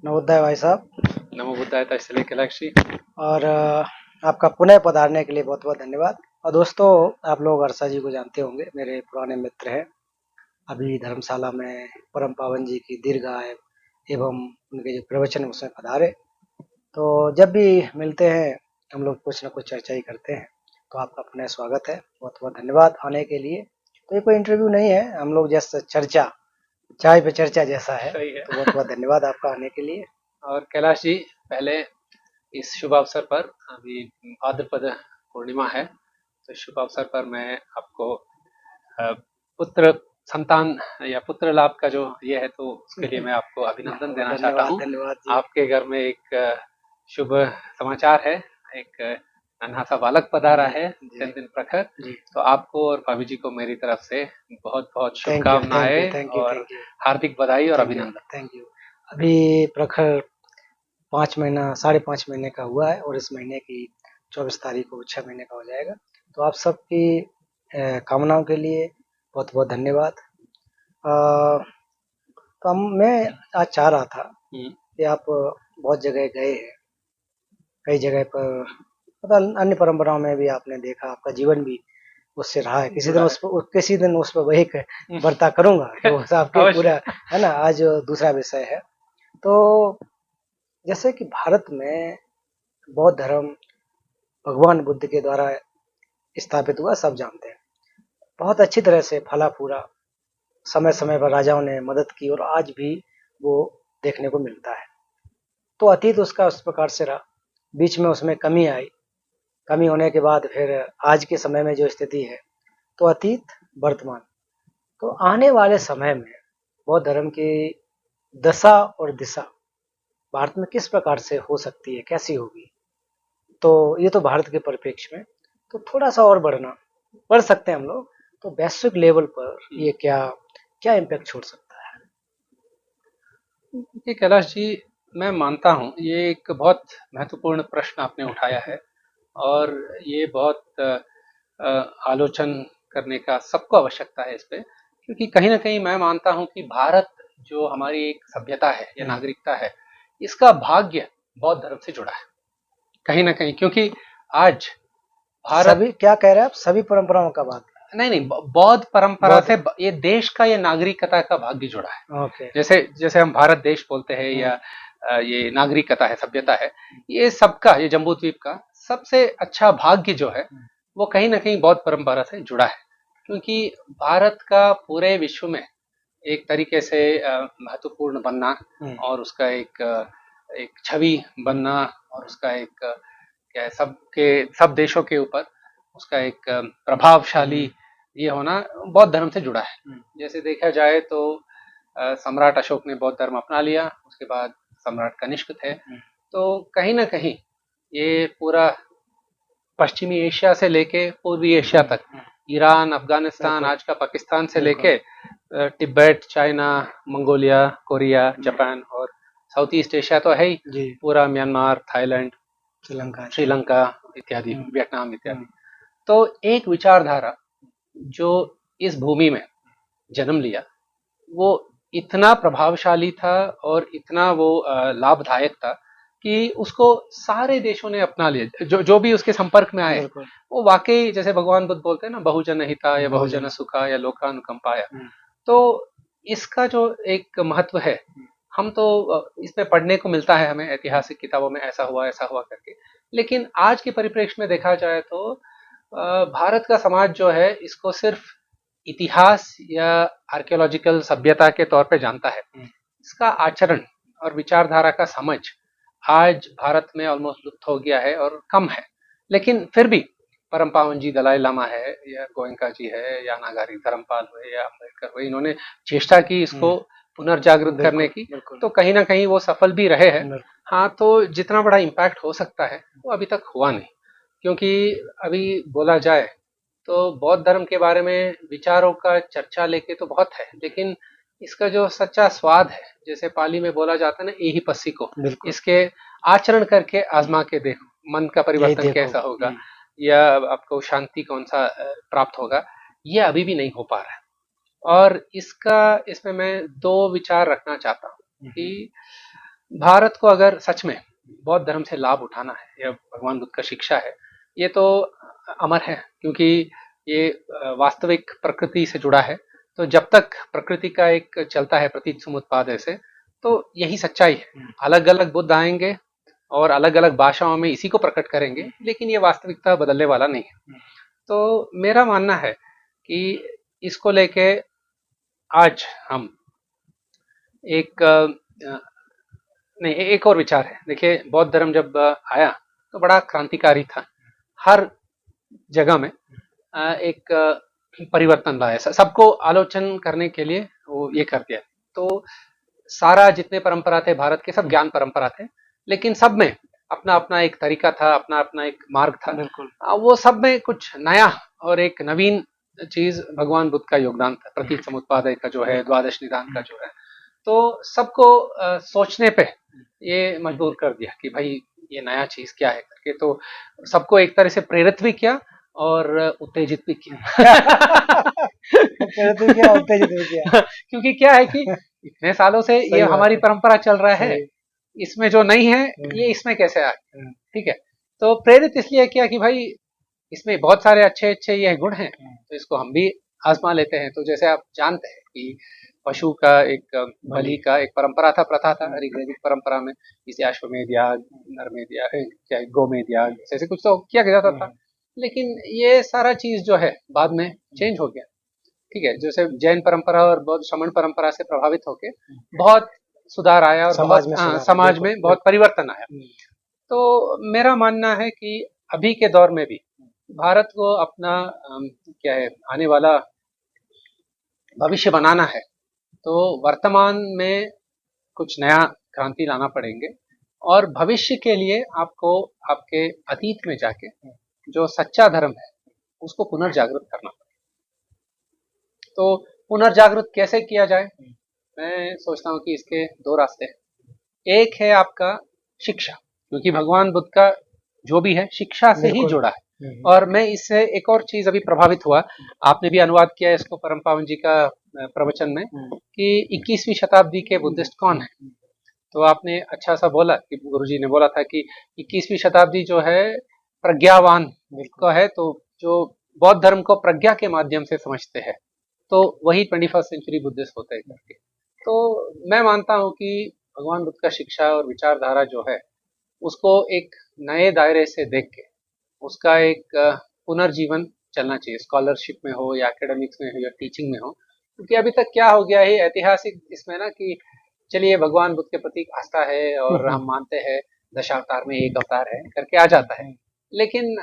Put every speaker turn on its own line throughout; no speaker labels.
नवोदय भाई साहब।
नमो बुद्धाय तस्सैले कैलाशी।
और आपका पुनः पधारने के लिए बहुत बहुत धन्यवाद। और दोस्तों, आप लोग अर्षा जी को जानते होंगे, मेरे पुराने मित्र हैं। अभी धर्मशाला में परम पावन जी की दीर्घायु एवं उनके जो प्रवचन हैं, उसमें पधारे। तो जब भी मिलते हैं हम लोग कुछ ना कुछ चर्चा ही करते हैं। तो आपका पुनः स्वागत है, बहुत बहुत धन्यवाद आने के लिए। तो ये कोई इंटरव्यू नहीं है, हम लोग जैसे चर्चा, चाय पे चर्चा जैसा है।
सही है।
तो बहुत बहुत धन्यवाद आपका आने के लिए।
और कैलाश जी, पहले इस शुभ अवसर पर, अभी भाद्रपद पूर्णिमा है, तो इस शुभ अवसर पर मैं आपको पुत्र संतान या पुत्र लाभ का जो ये है, तो उसके लिए मैं आपको अभिनंदन देना चाहता
धन्यवाद
हूँ।
धन्यवाद जी।
आपके घर में एक शुभ समाचार है। एक नन्हा सा बालक पधारा है,
जी
3 दिन प्रखर।
जी।
तो आपको और भाभी जी को मेरी तरफ से बहुत बहुत
थैंक यू थैंक यू
शुभकामनाएं
थैंक यू
और
थैंक यू
हार्दिक बधाई और
थैंक यू
अभिनंदन।
Thank you. अभी प्रखर 5 महीना 5.5 महीने का हुआ है और इस महीने की 24 तारीख को 6 महीने का हो जाएगा। तो आप सबकी कामनाओं के लिए बहुत बहुत धन्यवाद। तो मैं आज चाह रहा था कि आप बहुत जगह गए हैं, कई जगह पर, पता अन्य परंपराओं में भी आपने देखा, आपका जीवन भी उससे रहा है। किसी दिन उस पर वही वार्ता करूंगा कि वो आपके
अवश्य।
पूरा है ना। आज दूसरा विषय है। तो जैसे कि भारत में बौद्ध धर्म भगवान बुद्ध के द्वारा स्थापित हुआ, सब जानते हैं। बहुत अच्छी तरह से फला फूला, समय समय पर राजाओं ने मदद की और आज भी वो देखने को मिलता है। तो अतीत उसका उस प्रकार से रहा, बीच में उसमें कमी आई, कमी होने के बाद फिर आज के समय में जो स्थिति है, तो अतीत वर्तमान। तो आने वाले समय में बौद्ध धर्म की दशा और दिशा भारत में किस प्रकार से हो सकती है, कैसी होगी। तो ये तो भारत के परिप्रेक्ष्य में, तो थोड़ा सा और बढ़ सकते हैं हम लोग। तो वैश्विक लेवल पर ये क्या क्या इम्पैक्ट छोड़ सकता है।
देखिए कैलाश जी, मैं मानता हूँ ये एक बहुत महत्वपूर्ण प्रश्न आपने उठाया है। और ये बहुत आलोचन करने का सबको आवश्यकता है इस पे, क्योंकि कहीं ना कहीं मैं मानता हूँ कि भारत जो हमारी एक सभ्यता है या नागरिकता है, इसका भाग्य बौद्ध धर्म से जुड़ा है कहीं ना कहीं। क्योंकि आज भारत,
सभी क्या कह रहे हैं आप, सभी परंपराओं का बात?
नहीं, बौद्ध परंपरा
बौद्ध,
से ये देश का, ये नागरिकता का भाग्य जुड़ा है।
ओके।
जैसे जैसे हम भारत देश बोलते हैं या ये नागरिकता है, सभ्यता है, ये सबका, ये जम्बू द्वीप का सबसे अच्छा भाग्य जो है, वो कहीं ना कहीं बौद्ध परंपरा से जुड़ा है। क्योंकि भारत का पूरे विश्व में एक तरीके से महत्वपूर्ण बनना और उसका एक छवि बनना और उसका एक क्या है, सब देशों के ऊपर उसका एक प्रभावशाली ये होना बौद्ध धर्म से जुड़ा है। जैसे देखा जाए तो सम्राट अशोक ने बौद्ध धर्म अपना लिया, उसके बाद सम्राट कनिष्क थे। तो कहीं ना कहीं ये पूरा पश्चिमी एशिया से लेके पूर्वी एशिया तक, ईरान, अफगानिस्तान, आज का पाकिस्तान से लेके Tibet, China, Mongolia, Korea, Japan और साउथ ईस्ट एशिया तो है ही, पूरा म्यांमार, थाईलैंड, श्रीलंका इत्यादि, वियतनाम इत्यादि। तो एक विचारधारा जो इस भूमि में जन्म लिया, वो इतना प्रभावशाली था और इतना वो लाभदायक था कि उसको सारे देशों ने अपना लिया। जो भी उसके संपर्क में आए, वो वाकई, जैसे भगवान बुद्ध बोलते हैं ना, बहुजन हिता या बहुजन सुखा या लोकानुकंपाया। तो इसका जो एक महत्व है, हम तो इसमें पढ़ने को मिलता है हमें ऐतिहासिक किताबों में, ऐसा हुआ करके। लेकिन आज के परिप्रेक्ष्य में देखा जाए तो भारत का समाज जो है, इसको सिर्फ इतिहास या आर्कियोलॉजिकल सभ्यता के तौर पे जानता है। इसका आचरण और विचारधारा का समझ आज भारत में ऑलमोस्ट लुप्त हो गया है और कम है। लेकिन फिर भी परम पावन जी दलाई लामा है या गोयंका जी है या नागारी धर्मपाल हुए या अम्बेडकर हुए, इन्होंने चेष्टा की इसको पुनर्जागृत करने की, तो कहीं ना कहीं वो सफल भी रहे हैं। हाँ, तो जितना बड़ा इम्पैक्ट हो सकता है वो अभी तक हुआ नहीं। क्योंकि अभी बोला जाए तो बौद्ध धर्म के बारे में विचारों का चर्चा लेके तो बहुत है, लेकिन इसका जो सच्चा स्वाद है, जैसे पाली में बोला जाता है ना, एही पस्सी को, इसके आचरण करके आजमा के देखो, मन का परिवर्तन कैसा होगा या आपको शांति कौन सा प्राप्त होगा, ये अभी भी नहीं हो पा रहा है। और इसमें मैं दो विचार रखना चाहता हूँ कि भारत को अगर सच में बौद्ध धर्म से लाभ उठाना है या भगवान बुद्ध का शिक्षा है, ये तो अमर है, क्योंकि ये वास्तविक प्रकृति से जुड़ा है। तो जब तक प्रकृति का एक चलता है प्रतीक समुत्पाद ऐसे, तो यही सच्चाई है। अलग अलग बुद्ध आएंगे और अलग अलग भाषाओं में इसी को प्रकट करेंगे, लेकिन ये वास्तविकता बदलने वाला नहीं है। तो मेरा मानना है कि इसको लेके आज हम एक नहीं, एक और विचार है। देखिए, बौद्ध धर्म जब आया तो बड़ा क्रांतिकारी था, हर जगह में एक परिवर्तन लाया, सबको आलोचन करने के लिए वो ये कर दिया। तो सारा जितने परंपरा थे भारत के, सब ज्ञान परंपरा थे, लेकिन सब में अपना अपना एक तरीका था, अपना अपना एक मार्ग था।
बिल्कुल।
वो सब में कुछ नया और एक नवीन चीज भगवान बुद्ध का योगदान था, प्रतीक समुत्पादय का जो है, द्वादश निदान का जो है। तो सबको सोचने पे ये मजबूर कर दिया कि भाई ये नया चीज क्या है करके। तो सबको एक तरह से प्रेरित भी किया और उत्तेजित भी किया।
उत्तेजित भी किया।
क्योंकि क्या है कि इतने सालों से ये हमारी परंपरा चल रहा है, इसमें जो नहीं है ये इसमें कैसे आ गया, ठीक है। तो प्रेरित इसलिए किया कि भाई इसमें बहुत सारे अच्छे अच्छे ये गुण हैं, तो इसको हम भी आजमा लेते हैं। तो जैसे आप जानते हैं कि पशु का एक बलि का एक परंपरा था, प्रथा था ऋग्वैदिक परंपरा में, इसे अश्वमेध याग, नरमेध याग, क्या गोमेध याग, जैसे कुछ तो किया जाता था। लेकिन ये सारा चीज जो है बाद में चेंज हो गया, ठीक है। जैसे जैन परंपरा और बौद्ध श्रमण परंपरा से प्रभावित होके बहुत सुधार आया और समाज में बहुत परिवर्तन आया। तो मेरा मानना है कि अभी के दौर में भी भारत को अपना क्या है, आने वाला भविष्य बनाना है, तो वर्तमान में कुछ नया क्रांति लाना पड़ेंगे। और भविष्य के लिए आपको आपके अतीत में जाके जो सच्चा धर्म है उसको पुनर्जागृत करना पड़ेगा। तो पुनर्जागृत कैसे किया जाए? मैं सोचता हूँ कि इसके दो रास्ते हैं। एक है आपका शिक्षा, क्योंकि भगवान बुद्ध का जो भी है शिक्षा से ही जुड़ा है। और मैं इससे एक और चीज अभी प्रभावित हुआ, आपने भी अनुवाद किया इसको परम पावन जी का प्रवचन में, कि 21वीं शताब्दी के बुद्धिस्ट कौन है। तो आपने अच्छा सा बोला कि गुरुजी ने बोला था कि 21वीं शताब्दी जो है प्रज्ञावान का है, तो जो बौद्ध धर्म को प्रज्ञा के माध्यम से समझते हैं, तो वही 21st सेंचुरी बुद्धिस्ट होते हैं करके। तो मैं मानता हूँ कि भगवान बुद्ध का शिक्षा और विचारधारा जो है उसको एक नए दायरे से देख के उसका एक पुनर्जीवन चलना चाहिए, स्कॉलरशिप में हो या एकेडमिक्स में हो या टीचिंग में हो। क्योंकि अभी तक क्या हो गया है ऐतिहासिक इसमें ना, कि चलिए भगवान बुद्ध के प्रति आस्था है और हम मानते हैं दशावतार में एक अवतार है करके आ जाता है, लेकिन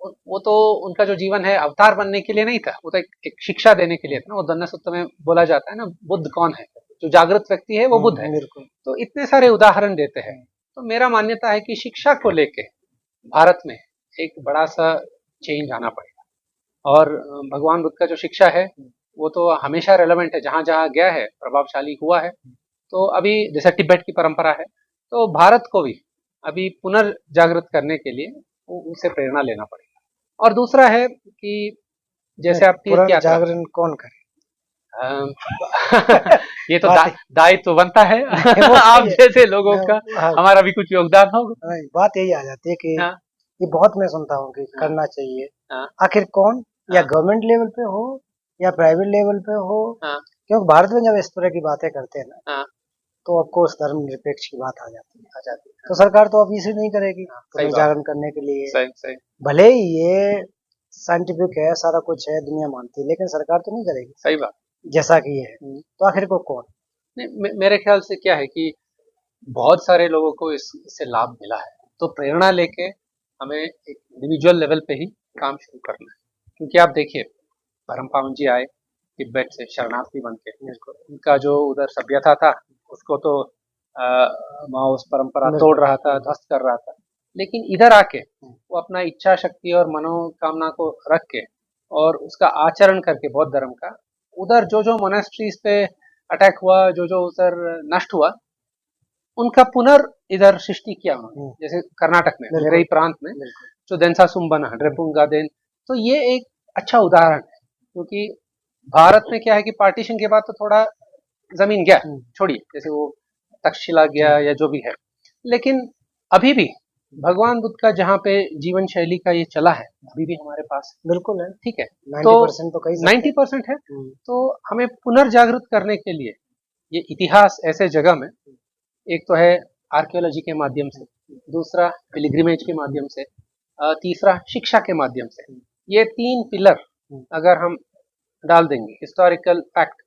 वो तो उनका जो जीवन है अवतार बनने के लिए नहीं था, वो तो एक शिक्षा देने के लिए था ना। वो धन्य सूत्र में बोला जाता है ना, बुद्ध कौन है, जो जागृत व्यक्ति है वो बुद्ध है। तो इतने सारे उदाहरण देते हैं। तो मेरा मान्यता है कि शिक्षा को लेके भारत में एक बड़ा सा चेंज आना पड़ेगा। और भगवान बुद्ध का जो शिक्षा है वो तो हमेशा रेलेवेंट है, जहां जहां गया है प्रभावशाली हुआ है। तो अभी जैसे तिब्बत की परंपरा है, तो भारत को भी अभी पुनर्जागृत करने के लिए उनसे प्रेरणा लेना पड़ेगा। और दूसरा है कि जैसे आप तीर्थ यात्रा,
जागरण कौन करे?
ये तो दायित्व बनता है आप जैसे लोगों का, हमारा भी कुछ योगदान होगा।
बात यही आ जाती है कि ये बहुत मैं सुनता हूँ कि करना चाहिए। आखिर कौन, या गवर्नमेंट लेवल पे हो या प्राइवेट लेवल पे हो, क्योंकि भारत में जब इस तरह की बातें करते हैं ना, तो आपको धर्म निरपेक्ष की बात आ जाती है। तो सरकार तो ऑब्वियसली नहीं करेगी जागरण करने के लिए। भले ही ये साइंटिफिक है, सारा कुछ है, दुनिया मानती है, लेकिन सरकार तो नहीं करेगी।
सही बात,
जैसा कि ये है। तो आखिर को कौन?
मेरे ख्याल से क्या है कि बहुत सारे लोगों को इससे लाभ मिला है, तो प्रेरणा लेके हमें एक इंडिविजुअल लेवल पे ही काम शुरू करना है। क्योंकि आप देखिए परम पावन जी आए तिब्बत से शरणार्थी बन के, उनका जो उधर सभ्यता था उसको तो वहाँ उस परंपरा तोड़ रहा था, ध्वस्त कर रहा था। लेकिन इधर आके वो अपना इच्छा शक्ति और मनोकामना को रख के और उसका आचरण करके बौद्ध धर्म का, उधर जो जो मोनेस्ट्रीज पे अटैक हुआ, जो जो उधर नष्ट हुआ, उनका पुनर् इधर सृष्टि किया उन्होंने। जैसे कर्नाटक में मेरे ही प्रांत में जो देनसा सुम्बना ड्रेपुंगा देन, तो ये एक अच्छा उदाहरण है। क्योंकि भारत में क्या है कि पार्टीशन के बाद तो थोड़ा जमीन गया, छोड़िए, जैसे वो तक्षशिला गया या जो भी है, लेकिन अभी भी भगवान बुद्ध का जहाँ पे जीवन शैली का ये चला है अभी भी हमारे पास
बिल्कुल है,
ठीक है।
90% तो कही सकते
90% है। तो हमें पुनर्जागृत करने के लिए ये इतिहास ऐसे जगह में, एक तो है आर्कियोलॉजी के माध्यम से, दूसरा पिलग्रिमेज के माध्यम से, तीसरा शिक्षा के माध्यम से, ये 3 पिलर अगर हम डाल देंगे, हिस्टोरिकल फैक्ट,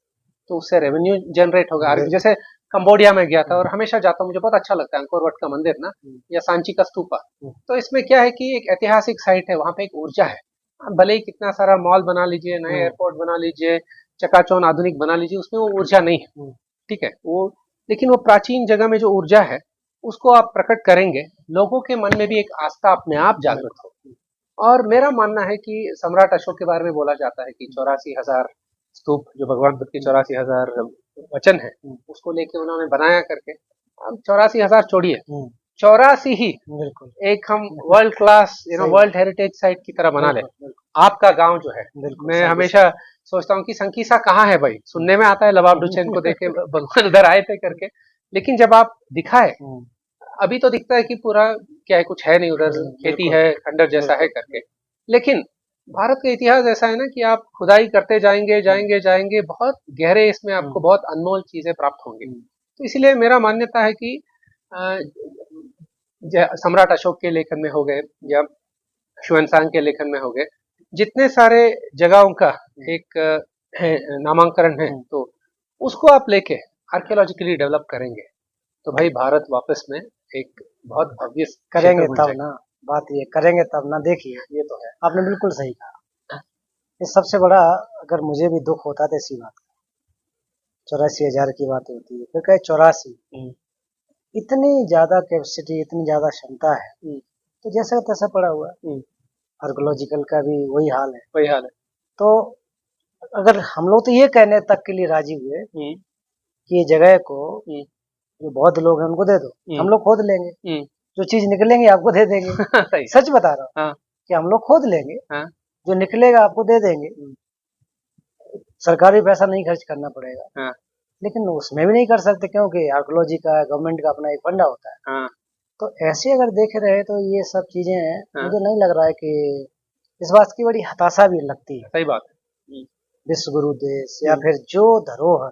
तो उससे रेवेन्यू जनरेट होगा। जैसे कंबोडिया में गया था और हमेशा जाता हूँ, मुझे बहुत अच्छा लगता है अंकोर वट का मंदिर ना, या सांची का स्तूपा। तो इसमें क्या है कि एक ऐतिहासिक साइट है, वहां पे एक ऊर्जा है। भले ही कितना सारा मॉल बना लीजिए, नए एयरपोर्ट बना लीजिए, चकाचौंध आधुनिक बना लीजिए, उसमें वो ऊर्जा नहीं है, ठीक है वो, लेकिन वो प्राचीन जगह में जो ऊर्जा है उसको आप प्रकट करेंगे, लोगों के मन में भी एक आस्था अपने आप जागृत होगी। और मेरा मानना है कि सम्राट अशोक के बारे में बोला जाता है कि 84,000 स्तूप, जो भगवान बुद्ध के 84,000 वचन है, उसको लेके उन्होंने बनाया करके, अब 84,000 छोड़िए, 84 ही एक हम world class world heritage site की तरह बना ले। आपका गांव जो है, मैं हमेशा सोचता हूँ कि संकीसा कहाँ है भाई, सुनने में आता है लवाब डुचेन को देखे भगवान उधर आए थे करके, लेकिन जब आप दिखाए, अभी तो दिखता है कि पूरा क्या है, कुछ है नहीं उधर, खेती है, खंडर जैसा है करके, लेकिन भारत का इतिहास ऐसा है ना कि आप खुदाई करते जाएंगे जाएंगे जाएंगे, बहुत गहरे इसमें आपको बहुत अनमोल चीजें प्राप्त होंगी। तो इसलिए मेरा मान्यता है कि सम्राट अशोक के लेखन में हो गए या ह्वेनसांग के लेखन में हो गए, जितने सारे जगहों का एक नामांकन है, तो उसको आप लेके आर्कियोलॉजिकली डेवलप करेंगे तो भाई भारत वापस में एक बहुत भव्य
करेंगे तब ना, बात ये करेंगे तब ना। देखिए
ये तो है,
आपने बिल्कुल सही कहा। ये सबसे बड़ा, अगर मुझे भी दुख होता तो इसी बात का, 84,000 की बात होती है, फिर कहे 84, इतनी ज्यादा कैपेसिटी, इतनी ज्यादा क्षमता है, तो जैसा तैसा पड़ा हुआ। आर्कोलॉजिकल का भी वही हाल है। तो अगर हम लोग तो ये कहने तक के लिए राजी हुए कि ये जगह को जो बौद्ध लोग हैं उनको दे दो, हम लोग खोद लेंगे, जो चीज निकलेंगे आपको दे देंगे। सच बता रहा हूँ कि हम लोग खोद लेंगे, जो निकलेगा आपको दे देंगे, सरकारी पैसा नहीं खर्च करना पड़ेगा। लेकिन उसमें भी नहीं कर सकते क्योंकि आर्कोलॉजी का गवर्नमेंट का अपना एक फंडा होता है। तो ऐसे अगर देख रहे तो ये सब चीजें मुझे नहीं लग रहा है कि, इस बात की बड़ी हताशा भी लगती है।
सही बात है।
विश्व गुरु देश या फिर जो धरोहर,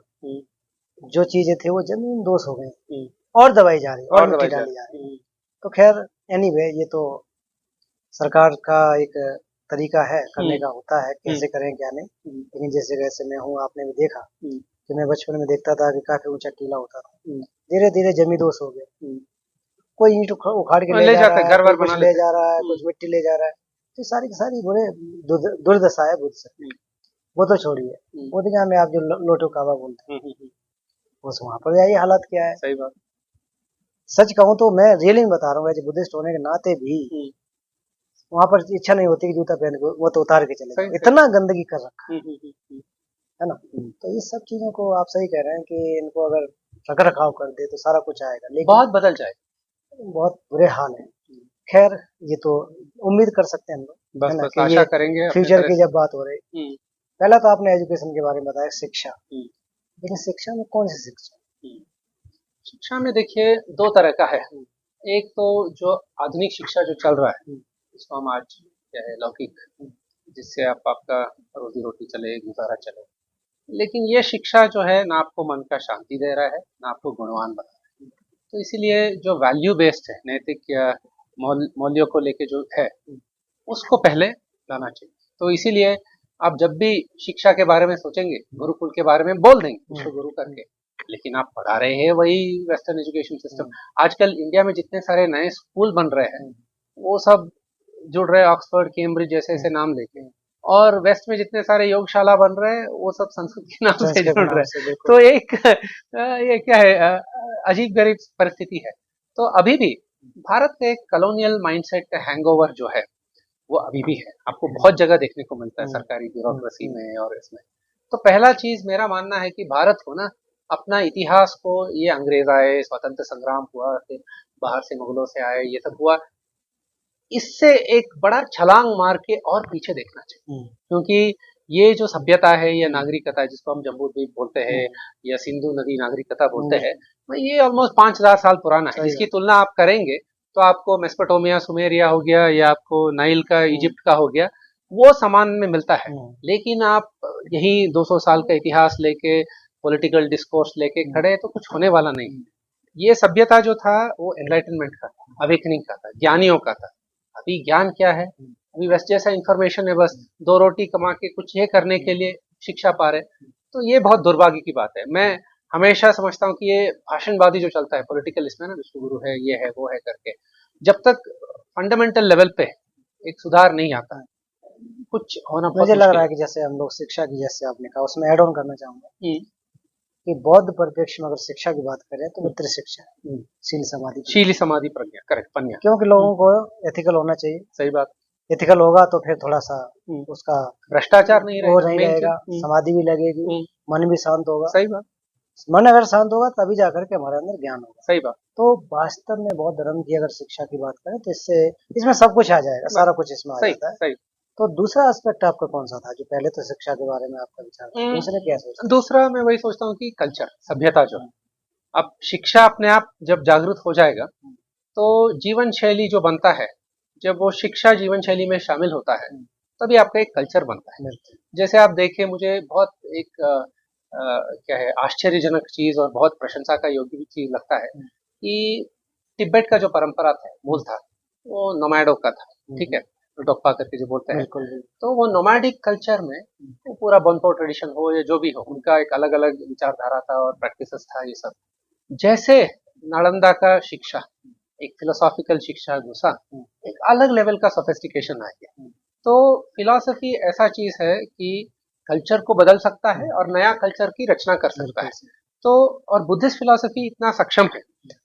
जो चीजें थी वो जमीन दोष हो गई और दबाई जा रही और मिट्टी डाली जा रही। तो खैर एनीवे, ये तो सरकार का एक तरीका है, करने का होता है, कैसे करें क्या नहीं। लेकिन जैसे वैसे मैं हूँ, आपने भी देखा कि मैं बचपन में देखता था कि काफी ऊंचा टीला होता था, धीरे धीरे जमी दोष हो गया, कोई ईंट उखाड़ के ले जा रहा है, कोई कुछ ले जा रहा है, कुछ मिट्टी ले जा रहा है। तो सारी की सारी बुरे दुर्दशा है बुद्ध से। वो तो छोड़िए, बोधगया में आप जो लोटो कावा बोलते हैं, बस वहां पर यही हालत क्या है।
सही बात।
सच कहूँ तो मैं रियली में बता रहा हूँ, बुद्धिस्ट होने के नाते भी वहां पर इच्छा नहीं होती कि जूता पहन के वो तो उतार के चले, इतना गंदगी कर रखा है ना। तो इस सब चीजों को आप सही कह रहे हैं कि इनको अगर रख रखाव कर दे तो सारा कुछ आएगा, लेकिन
बहुत बदल जाएगा,
बहुत बुरे हाल है। खैर ये तो उम्मीद कर सकते हैं हम लोग,
बस बस आशा करेंगे
फ्यूचर की जब बात हो रही। पहला तो आपने एजुकेशन के बारे में बताया, शिक्षा, लेकिन शिक्षा में कौन सी शिक्षा?
शिक्षा में देखिए 2 तरह का है। एक तो जो आधुनिक शिक्षा जो चल रहा है, इसको हम आज क्या है, लौकिक, जिससे आपका रोजी रोटी चले, गुजारा चले। लेकिन ये शिक्षा जो है ना आपको मन का शांति दे रहा है, ना आपको गुणवान बना रहा है। तो इसीलिए जो वैल्यू बेस्ड है, नैतिक या मूल्यों को लेके जो है, उसको पहले लाना चाहिए। तो इसीलिए आप जब भी शिक्षा के बारे में सोचेंगे, गुरुकुल के बारे में बोल देंगे उसको गुरु करके, लेकिन आप पढ़ा रहे हैं वही वेस्टर्न एजुकेशन सिस्टम। आजकल इंडिया में जितने सारे नए स्कूल बन रहे हैं, वो सब जुड़ रहे हैं ऑक्सफोर्ड, कैम्ब्रिज जैसे ऐसे नाम लेके, और वेस्ट में जितने सारे योगशाला बन रहे हैं वो सब संस्कृत के नाम से जुड़ रहे हैं। तो एक ये क्या है, अजीब गरीब परिस्थिति है। तो अभी भी भारत का एक कॉलोनियल माइंडसेट का हैंगओवर जो है वो अभी भी है, आपको बहुत जगह देखने को मिलता है, सरकारी ब्यूरोक्रेसी में और इसमें। तो पहला चीज मेरा मानना है कि भारत को ना अपना इतिहास को, ये अंग्रेज आए, स्वतंत्र संग्राम हुआ, फिर बाहर से मुगलों से आए, ये सब हुआ, इससे एक बड़ा छलांग मार के और पीछे देखना चाहिए। क्योंकि ये जो सभ्यता है या नागरिकता है जिसको हम जम्बूद्वीप बोलते हैं या सिंधु नदी नागरिकता बोलते हैं, तो ये ऑलमोस्ट 5,000 साल पुराना है। इसकी तुलना आप करेंगे तो आपको मेसोपोटामिया सुमेरिया हो गया या आपको नाइल का इजिप्ट का हो गया, वो समान में मिलता है। लेकिन आप यही 200 साल का इतिहास लेके पॉलिटिकल डिस्कोर्स लेके खड़े तो कुछ होने वाला नहीं। ये सभ्यता जो था वो एनलाइटनमेंट का था, अवेकनिंग का था, ज्ञानियों का था। अभी ज्ञान क्या है? अभी वैसे जैसा इंफॉर्मेशन है, बस 2 रोटी कमा के कुछ ये करने के लिए शिक्षा पा रहे। तो ये बहुत दुर्भाग्य की बात है। मैं हमेशा समझता हूँ कि ये भाषणबाजी जो चलता है पॉलिटिकल इसमें ना, विश्व गुरु है, ये है, वो है करके, जब तक फंडामेंटल लेवल पे एक सुधार नहीं आता है, कुछ होना बहुत
मुझे लग
मुश्किल
रहा
है।
है कि जैसे हम लोग शिक्षा की, जैसे आपने कहा, उसमें ऐड ऑन करना चाहूंगा कि बौद्ध परिप्रेक्ष्य में अगर शिक्षा की बात करें तो मित्र शिक्षा है, शील समाधि की।
शील समाधि प्रज्ञा, करेक्ट, पन्या।
क्योंकि लोगों को एथिकल होना चाहिए।
सही बात।
एथिकल होगा तो फिर थोड़ा सा उसका
भ्रष्टाचार नहीं
वो
रहेगा,
नहीं
मेन
रहेगा,
चीज।
समाधि भी लगेगी, मन भी शांत होगा।
सही बात।
मन अगर शांत होगा तभी जाकर के हमारे अंदर ज्ञान होगा।
सही बात।
तो वास्तव में बौद्ध धर्म की अगर शिक्षा की बात करें तो इससे इसमें सब कुछ आ जाएगा, सारा कुछ इसमें आ
सही
जाता है।
सही।
तो दूसरा एस्पेक्ट आपका कौन सा था? जो पहले तो शिक्षा के बारे में आपका विचार था, दूसरे क्या सोचते?
दूसरा मैं वही सोचता हूँ कि कल्चर, सभ्यता जो है। अब शिक्षा अपने आप जब जागरूक हो जाएगा तो जीवन शैली जो बनता है, जब वो शिक्षा जीवन शैली में शामिल होता है तभी आपका एक कल्चर बनता है। जैसे आप देखिए, मुझे बहुत एक क्या है, आश्चर्यजनक चीज और बहुत प्रशंसा का योग्य भी चीज लगता है कि तिब्बत का जो परंपरा था, मूल था, वो नोमैडो का था, ठीक है, डोक्पा करके जो बोलते हैं। तो वो नोमैडिक कल्चर में वो पूरा बनपो ट्रेडिशन हो या जो भी हो, उनका एक अलग अलग विचारधारा था और प्रैक्टिसेस था, ये सब। जैसे नालंदा का शिक्षा, एक फिलोसॉफिकल शिक्षा घुसा, एक अलग लेवल का सोफिस्टिकेशन आ गया। तो फिलॉसफी ऐसा चीज है कि कल्चर को बदल सकता है और नया कल्चर की रचना कर सकता है। तो और बुद्धिस्ट फिलॉसफी इतना सक्षम है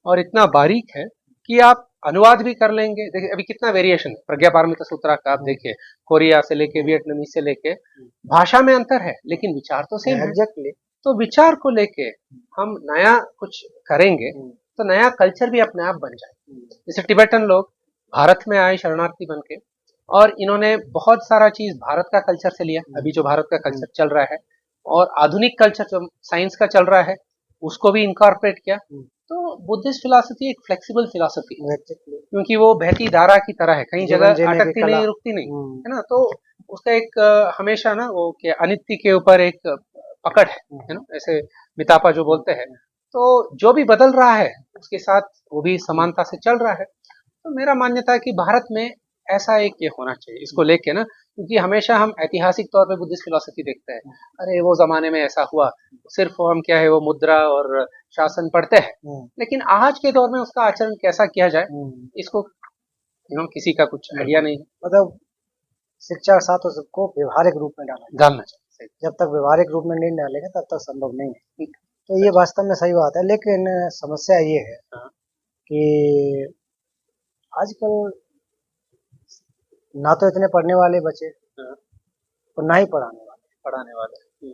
और इतना बारीक है कि आप अनुवाद भी कर लेंगे। देखिए अभी कितना वेरिएशन है, प्रज्ञापारमिता सूत्रा का आप देखिए, कोरिया से लेके वियतनामीज से लेके, भाषा में अंतर है लेकिन विचार तो सेम है।
एग्जैक्टली।
तो विचार को लेके हम नया कुछ करेंगे तो नया कल्चर भी अपने आप बन जाए। जैसे टिबेटन लोग भारत में आए शरणार्थी बन के, और इन्होंने बहुत सारा चीज भारत का कल्चर से लिया, अभी जो भारत का कल्चर चल रहा है, और आधुनिक कल्चर जो साइंस का चल रहा है उसको भी इनकॉर्पोरेट किया। तो बुद्धिस्ट फिलॉसफी एक फ्लेक्सिबल फिलॉसफी है, क्योंकि वो बहती धारा की तरह है, कहीं जगह अटकती नहीं, रुकती नहीं, है ना। तो उसका एक हमेशा ना वो क्या, अनित्य के ऊपर एक पकड़ है ना, ऐसे मितापा जो बोलते हैं। तो जो भी बदल रहा है उसके साथ वो भी समानता से चल रहा है। तो मेरा मान्यता है कि भारत में ऐसा एक ये होना चाहिए इसको लेके ना, क्योंकि हमेशा हम ऐतिहासिक तौर पे बुद्धिस्ट फिलॉसफी देखते हैं, अरे वो जमाने में ऐसा हुआ, सिर्फ हम क्या है वो मुद्रा और शासन पढ़ते हैं, लेकिन आज के दौर में उसका आचरण कैसा किया जाए इसको किसी का कुछ आइडिया नहीं है।
मतलब शिक्षा के साथ सबको व्यवहारिक रूप में डालना चाहिए। जब तक व्यवहारिक रूप में नहीं डालेंगे तब तक संभव नहीं है। तो ये वास्तव में सही बात है, लेकिन समस्या ये है कि आजकल ना तो इतने पढ़ने वाले बचे और ना ही पढ़ाने वाले।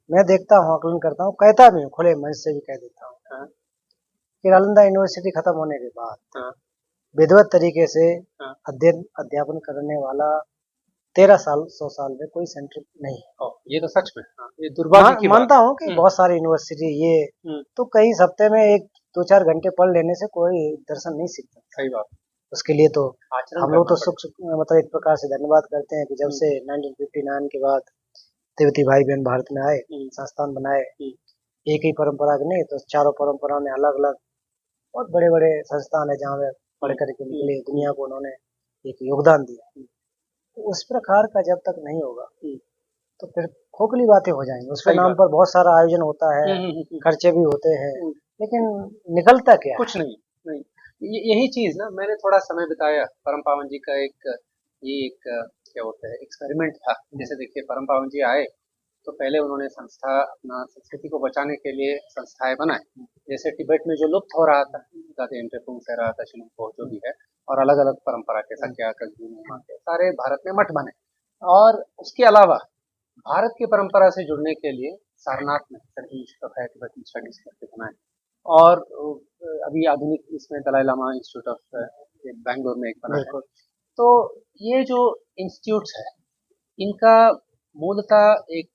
मैं देखता हूँ, आकलन करता हूँ, कहता भी हूँ, खुले मंच से भी कह देता हूँ कि नालंदा यूनिवर्सिटी खत्म होने के बाद विधिवत तरीके से अध्ययन अध्यापन करने वाला 100 साल में कोई सेंटर नहीं है।
ये तो सच में ये दुर्भाग्य की बात।
मानता हूँ कि बहुत सारी यूनिवर्सिटी ये तो कई हफ्ते में 1-2-4 घंटे पढ़ लेने से कोई दर्शन नहीं सीखता।
सही बात।
उसके लिए तो हम लोग तो मतलब एक प्रकार से धन्यवाद करते हैं कि जब से 1959 के बाद तिब्बती भाई बहन भारत में आए, संस्थान बनाए, एक ही परंपरा के नहीं तो चारों परंपराओं में अलग अलग बहुत बड़े बड़े संस्थान है जहाँ पे पढ़ करके निकले, दुनिया को उन्होंने एक योगदान दिया। तो उस प्रकार का जब तक नहीं होगा तो फिर खोखली बातें हो जाएंगी। उसके नाम पर बहुत सारा आयोजन होता है, खर्चे भी होते हैं, लेकिन निकलता क्या
कुछ नहीं। यही चीज ना, मैंने थोड़ा समय बिताया, परम पावन जी का एक क्या बोलते हैं एक्सपेरिमेंट था। जैसे देखिए परम पावन जी आए तो पहले उन्होंने संस्था अपना संस्कृति को बचाने के लिए संस्थाएं बनाए। जैसे तिब्बत में जो लुप्त हो रहा था, जो भी है, और अलग अलग परंपरा के सक्या के सारे भारत में मठ बने। और उसके अलावा भारत की परंपरा से जुड़ने के लिए सारनाथ में तिब्बतन स्टडीज करके बनाए। और अभी आधुनिक इसमें दलाई लामा इंस्टीट्यूट ऑफ बेंगलोर में एक बना है। तो ये जो इंस्टीट्यूट्स है इनका मूलतः एक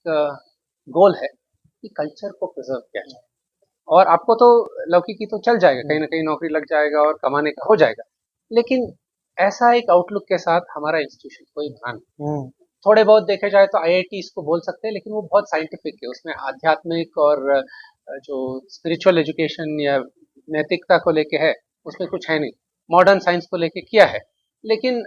गोल है कि कल्चर को प्रिजर्व किया जाए। और आपको तो लौकिकी तो चल जाएगा, कहीं ना कहीं नौकरी लग जाएगा और कमाने का हो जाएगा, लेकिन ऐसा एक आउटलुक के साथ हमारा इंस्टीट्यूशन कोई बना नहीं। थोड़े बहुत देखे जाए तो आईआईटी इसको बोल सकते हैं, लेकिन वो बहुत साइंटिफिक है, उसमें आध्यात्मिक और जो स्पिरिचुअल एजुकेशन या नैतिकता को लेके है उसमें कुछ है नहीं। मॉडर्न साइंस को लेके किया है, लेकिन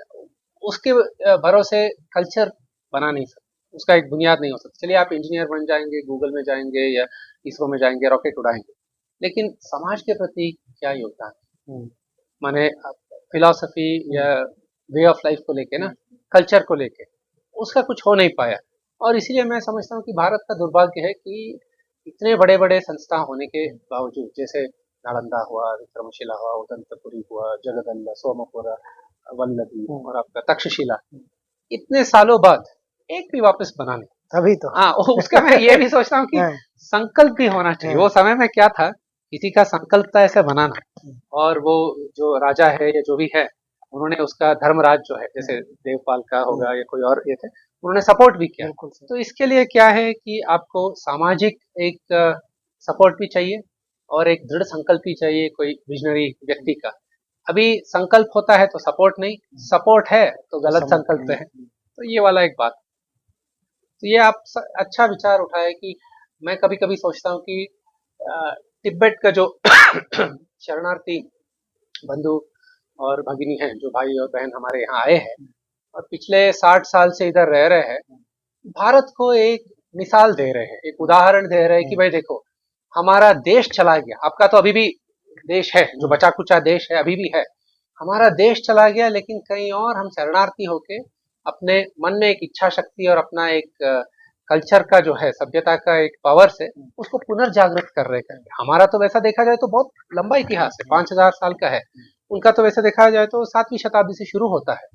उसके भरोसे कल्चर बना नहीं सकते, उसका एक बुनियाद नहीं हो सकता। चलिए आप इंजीनियर बन जाएंगे, गूगल में जाएंगे या इसरो में जाएंगे, रॉकेट उड़ाएंगे, लेकिन समाज के प्रति क्या योगदान है? माने फिलॉसफी या वे ऑफ लाइफ को लेके ना, कल्चर को लेके उसका कुछ हो नहीं पाया। और इसीलिए मैं समझता हूँ कि भारत का दुर्भाग्य है कि इतने बड़े बड़े संस्था होने के बावजूद, जैसे नालंदा हुआ, विक्रमशिला हुआ, उदंतपुरी हुआ, जगदल्ला, सोमपुरा, वल्लभी और आपका तक्षशिला, इतने सालों बाद एक भी वापस बना नहीं।
तभी तो
हाँ, उसका मैं ये भी सोचता हूँ कि संकल्प भी होना चाहिए। वो समय में क्या था, किसी का संकल्प था ऐसे बनाना, और वो जो राजा है या जो भी है, उन्होंने उसका धर्मराज जो है, जैसे देवपाल का होगा या कोई और ये थे, उन्होंने सपोर्ट भी किया। तो इसके लिए क्या है कि आपको सामाजिक एक सपोर्ट भी चाहिए और एक दृढ़ संकल्प भी चाहिए कोई विजनरी व्यक्ति का। अभी संकल्प होता है तो सपोर्ट नहीं, सपोर्ट है तो गलत संकल्प है। तो ये वाला एक बात। तो ये आप अच्छा विचार उठाए कि मैं कभी कभी सोचता हूँ कि तिब्बत का जो शरणार्थी बंधु और भगिनी हैं, जो भाई और बहन हमारे यहाँ आए हैं और पिछले 60 साल से इधर रह रहे हैं, भारत को एक मिसाल दे रहे हैं, एक उदाहरण दे रहे हैं कि भाई देखो, हमारा देश चला गया, आपका तो अभी भी देश है, जो बचा कुचा देश है अभी भी है, हमारा देश चला गया, लेकिन कहीं और हम शरणार्थी होके अपने मन में एक इच्छा शक्ति और अपना एक कल्चर का जो है, सभ्यता का एक पावर से उसको पुनर्जागृत कर रहे हैं। हमारा तो वैसा देखा जाए तो बहुत लंबा इतिहास है, 5000 साल का है। उनका तो वैसे देखा जाए तो 7वीं शताब्दी से शुरू होता है।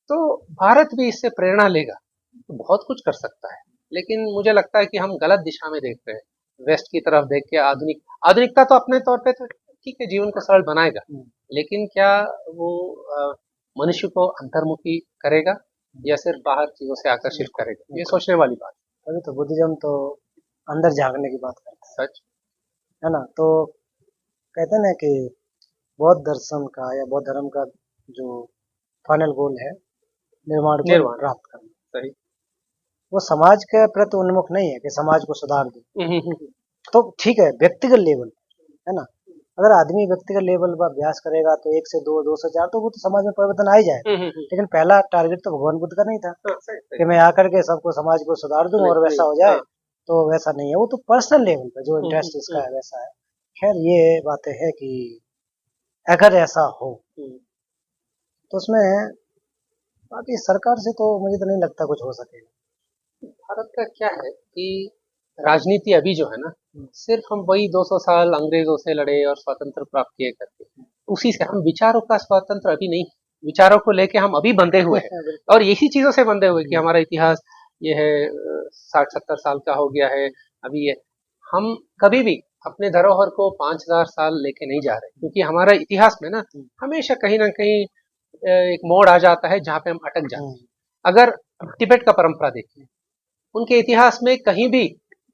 तो भारत भी इससे प्रेरणा लेगा तो बहुत कुछ कर सकता है। लेकिन मुझे लगता है कि हम गलत दिशा में देख रहे हैं, वेस्ट की तरफ देख के। आधुनिकता तो अपने तौर पे तो ठीक है, जीवन को सरल बनाएगा, लेकिन क्या वो मनुष्य को अंतर्मुखी करेगा या सिर्फ बाहर चीजों से आकर्षित करेगा? ये सोचने वाली बात।
अभी तो बुद्धिज्म तो अंदर झांकने की बात करता
सच
है ना। तो कहते हैं ना कि बौद्ध दर्शन का या बौद्ध धर्म का जो फाइनल गोल है, निर्वाण को प्राप्त करना।
सही।
वो समाज के प्रति उन्मुख नहीं है कि समाज को सुधार दे। तो ठीक है, व्यक्तिगत लेवल है ना, अगर आदमी व्यक्तिगत लेवल पर अभ्यास करेगा तो 1 से 2, 2 से 4, तो वो तो समाज में परिवर्तन आ ही जाए। लेकिन पहला टारगेट तो भगवान बुद्ध का नहीं था कि मैं आकर के सबको समाज को सुधार दूं और वैसा हो जाए। तो वैसा नहीं है, वो तो पर्सनल लेवल पर जो इंटरेस्ट इसका है वैसा है। खैर ये बातें है कि अगर ऐसा हो तो उसमें बाकी सरकार से तो मुझे तो नहीं लगता कुछ हो सकेगा।
भारत का क्या है कि राजनीति अभी जो है ना, सिर्फ हम वही 200 साल अंग्रेजों से लड़े और स्वतंत्र प्राप्त किए करके, उसी से हम विचारों का स्वतंत्र अभी नहीं, विचारों को लेके हम अभी बंधे हुए हैं और यही चीजों से बंधे हुए कि हमारा इतिहास ये है 60-70 साल का हो गया है। अभी ये हम कभी भी अपने धरोहर को 5000 साल लेके नहीं जा रहे, क्योंकि हमारा इतिहास में ना हमेशा कहीं ना कहीं एक मोड़ आ जाता है जहाँ पे हम अटक जाते हैं। अगर तिब्बत का परंपरा देखिए, उनके इतिहास में कहीं भी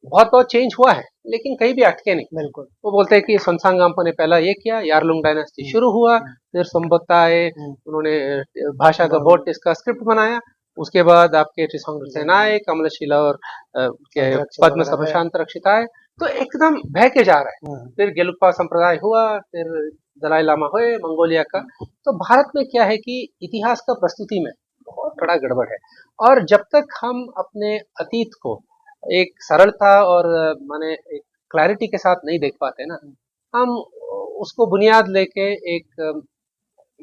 बहुत बहुत चेंज हुआ है, लेकिन कहीं भी अटके नहीं।
बिल्कुल।
वो बोलते हैं कि सोनसांगाम्पो ने पहला ये किया, यारलुंग डायनेस्टी शुरू हुआ, फिर संबत्ता आए, उन्होंने भाषा का बोर्ड इसका स्क्रिप्ट बनाया, उसके बाद आपके त्रिसंग आए, कमलशिला और पद्म सभाशांत रक्षित आए, तो एकदम बह के जा रहा है। फिर गेलुपा संप्रदाय हुआ, फिर दलाई लामा हुए मंगोलिया का। तो भारत में क्या है कि इतिहास का प्रस्तुति में बहुत बड़ा गड़बड़ है, और जब तक हम अपने अतीत को एक सरलता और माने एक क्लैरिटी के साथ नहीं देख पाते ना, हम उसको बुनियाद लेके एक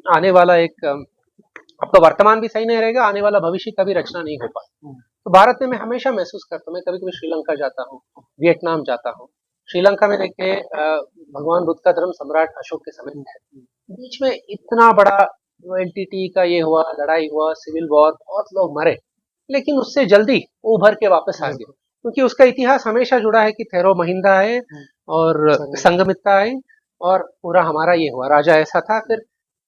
आने वाला एक अब तो वर्तमान भी सही नहीं रहेगा, आने वाला भविष्य का भी रचना नहीं हो पाए। तो भारत में मैं हमेशा महसूस करता हूँ, मैं कभी कभी श्रीलंका जाता हूँ, वियतनाम जाता हूँ, श्रीलंका में देखे भगवान बुद्ध का धर्म सम्राट अशोक के समय है, बीच में इतना बड़ा एलटीटी का ये हुआ, लड़ाई हुआ, सिविल वॉर, बहुत लोग मरे, लेकिन उससे जल्दी वो उभर के वापस आ गए, क्योंकि उसका इतिहास हमेशा जुड़ा है कि थेरो महिंदा आए और संगमित्ता आई और पूरा हमारा ये हुआ, राजा ऐसा था। फिर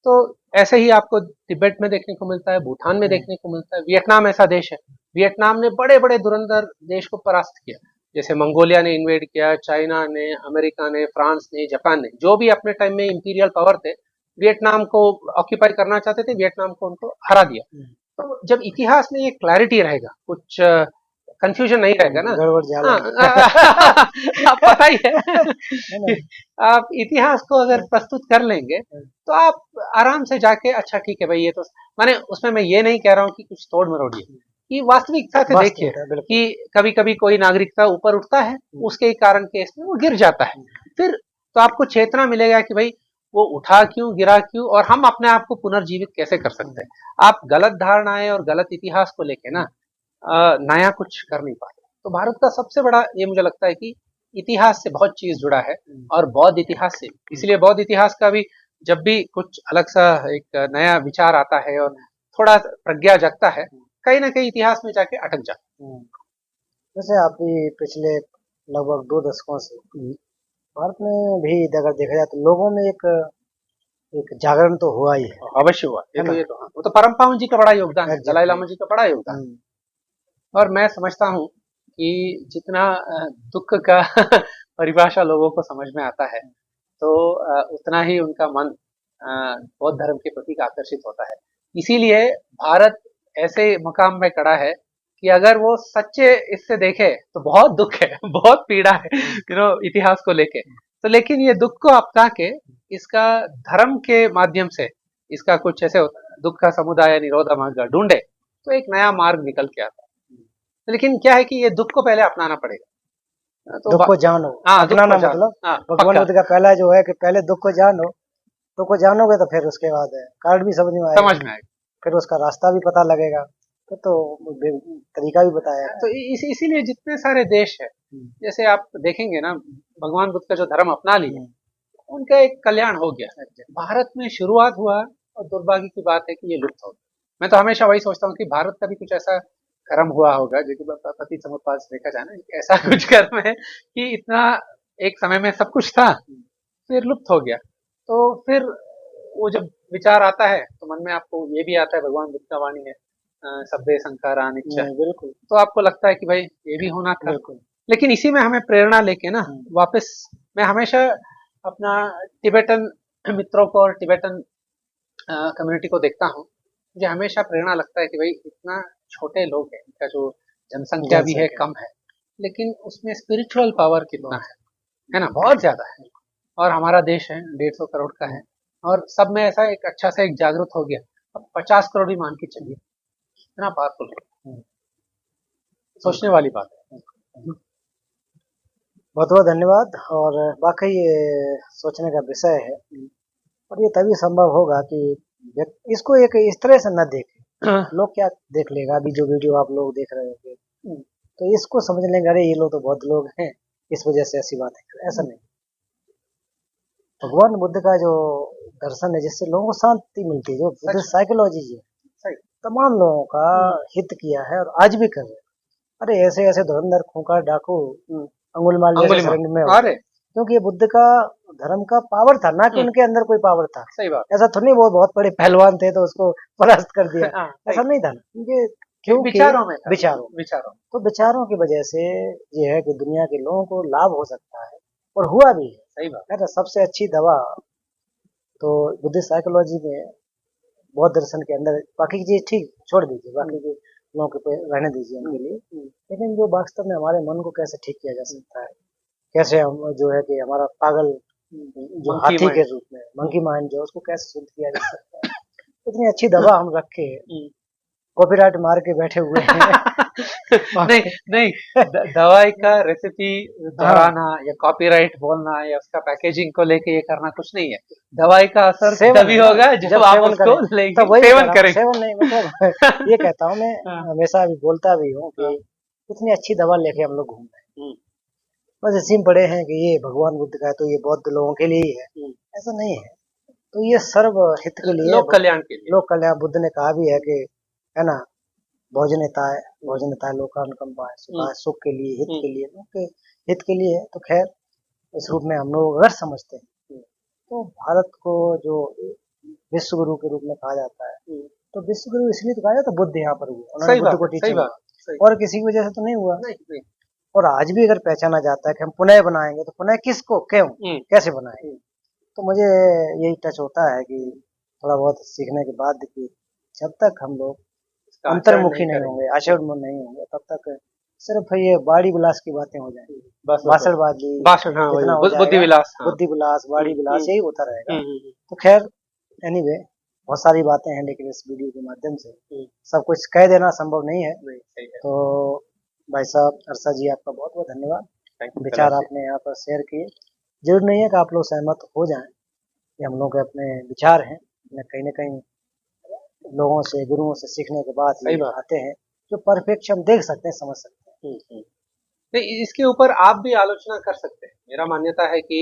तो ऐसे ही आपको तिब्बत में देखने को मिलता है, भूटान में देखने को मिलता है, वियतनाम ऐसा देश है वियतनाम ने बड़े बड़े धुरंधर देश को परास्त किया, जैसे मंगोलिया ने इन्वेड किया, चाइना ने, अमेरिका ने, फ्रांस ने, जापान ने, जो भी अपने टाइम में इंपीरियल पावर थे, वियतनाम को ऑक्यूपाई करना चाहते थे, वियतनाम को उनको हरा दिया। तो जब इतिहास में ये क्लैरिटी रहेगा, कुछ कंफ्यूजन नहीं रहेगा ना,
गड़बड़
हाँ, आप पता ही है आप इतिहास को अगर प्रस्तुत कर लेंगे तो आप आराम से जाके, अच्छा ठीक है भाई, ये तो माने, उसमें मैं ये नहीं कह रहा हूँ कि कुछ तोड़ मरोड़िए, कि वास्तविकता से देखिए कि कभी कभी कोई नागरिकता ऊपर उठता है, उसके कारण केस में वो गिर जाता है, फिर तो आपको चेतना मिलेगा कि भाई वो उठा क्यों, गिरा क्यों, और हम अपने आप को पुनर्जीवित कैसे कर सकते हैं। आप गलत धारणाएं और गलत इतिहास को लेके ना नया कुछ कर नहीं पाते। तो भारत का सबसे बड़ा ये मुझे लगता है कि इतिहास से बहुत चीज जुड़ा है, और बौद्ध इतिहास से, इसलिए बौद्ध इतिहास का भी जब भी कुछ अलग सा एक नया विचार आता है और थोड़ा प्रज्ञा जगता है, कहीं ना कहीं इतिहास में जाके अटक जाता है।
जैसे आप भी पिछले लगभग 2 दशकों से भारत में भी अगर देखा जाए तो लोगों में एक एक जागरण तो हुआ ही है।
अवश्य हुआ,
है ना?
ये तो हाँ, वो तो परम पावन जी का बड़ा योगदान है, दलाई लामा जी का बड़ा योगदान। और मैं समझता हूँ कि जितना दुख का परिभाषा लोगों को समझ में आता है, तो उतना ही उनका मन बौद्ध धर्म के प्रति आकर्षित होता है। इसीलिए भारत ऐसे मकाम में खड़ा है कि अगर वो सच्चे इससे देखे तो बहुत दुख है, बहुत पीड़ा है, इतिहास को लेके। तो लेकिन ये दुख को अपना के इसका धर्म के माध्यम से इसका कुछ ऐसे दुख का समुदाय निरोधा मार्ग ढूंढे तो एक नया मार्ग निकल के आता है। लेकिन क्या है कि ये दुख को पहले अपनाना पड़ेगा। तो
दुख को जानो, अपनाना मतलब भगवान बुद्ध का पहला जो है कि पहले दुख को जानो, दुख को जानोगे तो फिर उसके बाद कार्ड भी समझ में आएगा, फिर उसका रास्ता भी पता लगेगा, तो तरीका भी बताया।
तो इसीलिए जितने सारे देश है, जैसे आप देखेंगे ना, भगवान बुद्ध का जो धर्म अपना लिया, उनका एक कल्याण हो गया। भारत में शुरुआत हुआ और दुर्भाग्य की बात है कि ये लुप्त हो गया। मैं तो हमेशा वही सोचता हूँ कि भारत का भी कुछ ऐसा कर्म हुआ होगा, जो कि पति समुत्पाद से देखा जाए ना, ऐसा कुछ कर्म है कि इतना एक समय में सब कुछ था, फिर लुप्त हो गया। तो फिर वो जब विचार आता है तो मन में आपको ये भी आता है, भगवान बुद्ध का वाणी है, सब्बे संखारा अनिच्चा, बिल्कुल, तो आपको लगता है कि भाई ये भी होना था। लेकिन इसी में हमें प्रेरणा लेके ना वापस, मैं हमेशा अपना टिबेटन मित्रों को और टिबेटन कम्युनिटी को देखता हूँ, मुझे हमेशा प्रेरणा लगता है कि भाई इतना छोटे लोग हैं, इनका जो जनसंख्या भी है कम है, लेकिन उसमें स्पिरिचुअल पावर कितना है ना, बहुत ज्यादा है। और हमारा देश है 150 करोड़ का है, और सब में ऐसा एक अच्छा सा एक जागृत हो गया। अब 50 करोड़ भी मान के चलिए, इतना पावरफुल है, सोचने वाली बात है।
बहुत बहुत धन्यवाद। और वाकई ये सोचने का विषय है, और ये तभी संभव होगा कि इसको एक इस तरह से न देखें। लोग क्या देख लेगा, अभी जो वीडियो आप लोग देख रहे होंगे तो इसको समझ लेंगे, अरे ये लोग तो बहुत लोग हैं, इस वजह से ऐसी बात है। ऐसा नहीं, भगवान बुद्ध का जो दर्शन है जिससे लोगों को शांति मिलती है, जो बुद्ध साइकोलॉजी है, तमाम लोगों का हित किया है और आज भी कर रहे हैं। अरे ऐसे ऐसे धुरंधर खूंखार डाकू अंगुलीमाल जैसे शरण में हो, क्योंकि ये बुद्ध का धर्म का पावर था ना, कि उनके अंदर कोई पावर था। सही बात, ऐसा तो नहीं वो बहुत बड़े पहलवान थे तो उसको परास्त कर दिया, ऐसा नहीं था। उनके क्योंकि विचारों तो विचारों की वजह से ये है कि दुनिया के लोगों को लाभ हो सकता है, और हुआ भी है। सही बात है ना। सबसे अच्छी दवा तो बुद्धिस्ट साइकोलॉजी में, बौद्ध दर्शन के अंदर, बाकी की चीज ठीक छोड़ दीजिए, बाकी के लोगों के रहने दीजिए उनके लिए, लेकिन जो वास्तव में हमारे मन को कैसे ठीक किया जा सकता है, कैसे हम जो है कि हमारा पागल जो हाथी के रूप में मंकी माइंड जो उसको कैसे शुद्ध किया जा सकता है, इतनी अच्छी दवा हम रखे, कॉपीराइट मार के बैठे हुए हैं।
नहीं, दवाई का रेसिपी दोहराना या कॉपीराइट बोलना या उसका पैकेजिंग को लेके ये करना कुछ नहीं है। दवाई का असर तभी होगा जब आप उसको सेवन करें।
सेवन नहीं, मतलब ये कहता हूँ मैं, हमेशा भी बोलता भी हूँ कि इतनी अच्छी दवा लेके हम लोग घूम रहे हैं, बस इसी में पड़े हैं कि ये भगवान बुद्ध का है तो ये बौद्ध लोगों के लिए ही है, ऐसा नहीं है। तो ये सर्व हित के लिए,
लोक कल्याण के लिए,
लोक कल्याण। बुद्ध ने कहा भी है कि, है ना, भोजनताय लोकानुकंपा, सुख के लिए, हित के लिए, लोग के हित के लिए। तो खैर इस रूप में हम लोग अगर समझते हैं तो भारत को जो विश्व गुरु के रूप में कहा जाता है, तो विश्व गुरु इसलिए तो कहा जाता है, बुद्ध यहाँ पर हुए, उन्होंने बुद्ध को टीचिंग,
सही।
और किसी की वजह से तो नहीं हुआ।
नहीं।
और आज भी अगर पहचाना जाता है कि हम पुनः बनाएंगे तो पुनः किसको, क्यों, कैसे बनाएंगे, तो मुझे यही टच होता है कि थोड़ा बहुत सीखने के बाद कि जब तक हम लोग अंतर्मुखी नहीं होंगे, आचरण नहीं होंगे, तब तक सिर्फ ये बाड़ी विलास की बातें हो जाएंगी, भाषणबाजी,
भाषण, हाँ,
जितना हो
बुद्धि
जाएगा,
विलास, हाँ।
बुद्धि विलास, बाड़ी विलास, यही होता रहेगा। तो
हम्म।
खैर, एनीवे, बहुत सारी बातें हैं, लेकिन इस वीडियो के माध्यम से सब कुछ कह देना संभव नहीं है।
सही है।
तो भाई साहब, अरसा जी, आपका बहुत बहुत धन्यवाद। विचार आपने यहाँ पर शेयर किए। जरूर नहीं है कि आप लोग सहमत हो जाएं, ये हम लोग के अपने विचार हैं, न कहीं लोगों से, गुरुओं से सीखने के बाद
सही
ये
बात
आते हैं, जो परफेक्ट हम देख सकते हैं, समझ सकते हैं।
नहीं, इसके ऊपर आप भी आलोचना कर सकते हैं। मेरा मान्यता है कि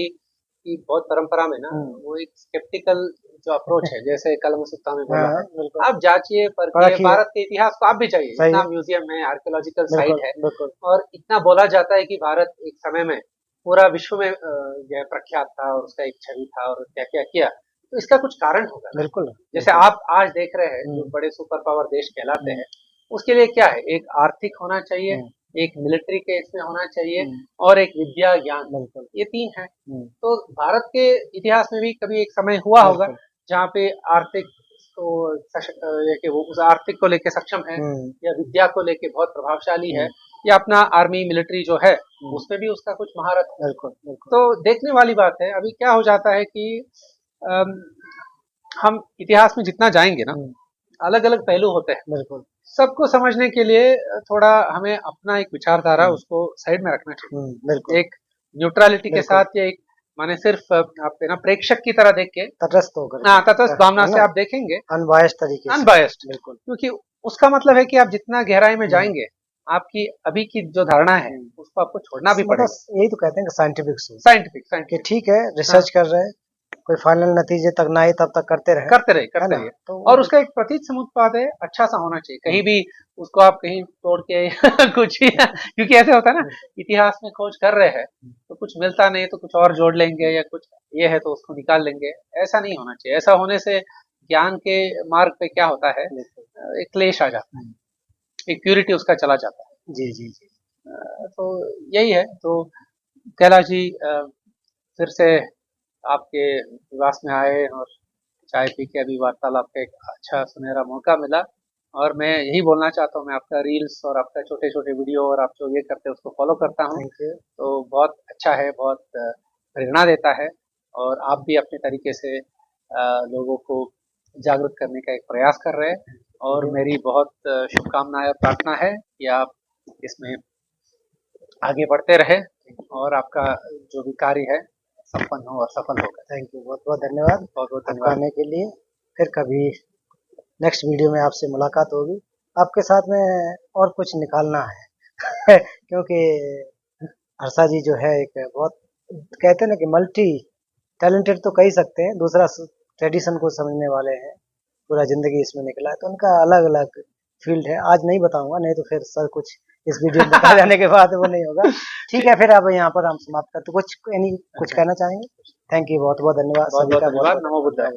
बहुत परंपरा में ना वो एक स्केप्टिकल जो अप्रोच है, जैसे कलम सुत्ता में बोला है,
बिल्कुल।
आप जांचिए परखिए,
परखिए।
भारत के इतिहास को आप भी जाइए,
सही
इतना
है।
म्यूजियम है, आर्कियोलॉजिकल
बिल्कुल,
साइट है,
बिल्कुल।
और इतना बोला जाता है कि भारत एक समय में पूरा विश्व में जो है प्रख्यात था, और उसका एक छवि था, और क्या क्या किया। तो इसका कुछ कारण होगा ना।
बिल्कुल।
जैसे आप आज देख रहे हैं जो बड़े सुपर पावर देश कहलाते हैं, उसके लिए क्या है, एक आर्थिक होना चाहिए, एक मिलिट्री के इसमें होना चाहिए, और एक विद्या ज्ञान,
बिल्कुल।
ये तीन है। तो भारत के इतिहास में भी कभी एक समय हुआ होगा जहाँ पे आर्थिक तो वो उस आर्थिक को लेके सक्षम है, या विद्या को लेके बहुत प्रभावशाली है, या अपना आर्मी मिलिट्री जो है उसमें भी उसका कुछ महारत है।
बिल्कुल, बिल्कुल।
तो देखने वाली बात है। अभी क्या हो जाता है कि हम इतिहास में जितना जाएंगे ना, अलग अलग पहलू होते हैं,
बिल्कुल।
सबको समझने के लिए थोड़ा हमें अपना एक विचारधारा उसको साइड में रखना चाहिए,
बिल्कुल।
एक न्यूट्रलिटी के साथ, या एक माने सिर्फ आप ना प्रेक्षक की तरह देख के,
तटस्थ होकर,
हाँ, तटस्थ भावना से आप देखेंगे,
अनबायस्ड तरीके से।
अनबायस्ड,
बिल्कुल।
क्योंकि उसका मतलब है कि आप जितना गहराई में जाएंगे, आपकी अभी की जो धारणा है उसको आपको छोड़ना भी पड़ेगा।
यही तो कहते हैं कि साइंटिफिक
साइंटिफिक
ठीक है, रिसर्च कर रहे हैं, कोई फाइनल नतीजे तक ना आए तब तक करते रहे।
तो और उसका एक प्रतीत समुत्पाद है, अच्छा सा होना चाहिए, कहीं भी उसको आप कहीं तोड़ के कुछ ही, क्योंकि ऐसे होता है ना, इतिहास में खोज कर रहे हैं तो कुछ मिलता नहीं तो कुछ और जोड़ लेंगे, या कुछ ये है तो उसको निकाल लेंगे। ऐसा नहीं होना चाहिए। ऐसा होने से ज्ञान के मार्ग पे क्या होता है, एक क्लेश आ जाता है, एक प्यूरिटी उसका चला जाता है।
जी जी जी।
तो यही है। तो कैलाश जी फिर से आपके निवास में आए, और चाय पी के अभी वार्तालाप का एक अच्छा सुनहरा मौका मिला। और मैं यही बोलना चाहता हूँ, मैं आपका रील्स और आपका छोटे छोटे वीडियो और आप जो ये करते हैं उसको फॉलो करता हूँ, तो बहुत अच्छा है, बहुत प्रेरणा देता है, और आप भी अपने तरीके से लोगों को जागरूक करने का एक प्रयास कर रहे हैं। और मेरी बहुत शुभकामनाएं और प्रार्थना है कि आप इसमें आगे बढ़ते रहे, और आपका जो भी कार्य है संपन्न हो और सफल होगा।
थैंक यू, बहुत बहुत धन्यवाद,
बहुत बहुत धन्यवाद
आने के लिए। फिर कभी नेक्स्ट वीडियो में आपसे मुलाकात होगी, आपके साथ में और कुछ निकालना है क्योंकि हर्षा जी जो है एक बहुत, कहते हैं ना कि मल्टी टैलेंटेड तो कह सकते हैं, दूसरा ट्रेडिशन को समझने वाले हैं, पूरा जिंदगी इसमें निकला है, तो उनका अलग अलग फील्ड है। आज नहीं बताऊंगा, नहीं तो फिर सर कुछ इस वीडियो में बता जाने के बाद वो नहीं होगा। ठीक है, फिर अब यहाँ पर हम समाप्त करते, कुछ कहना चाहेंगे? थैंक यू, बहुत बहुत धन्यवाद सभी का।
नमो बुद्धाय।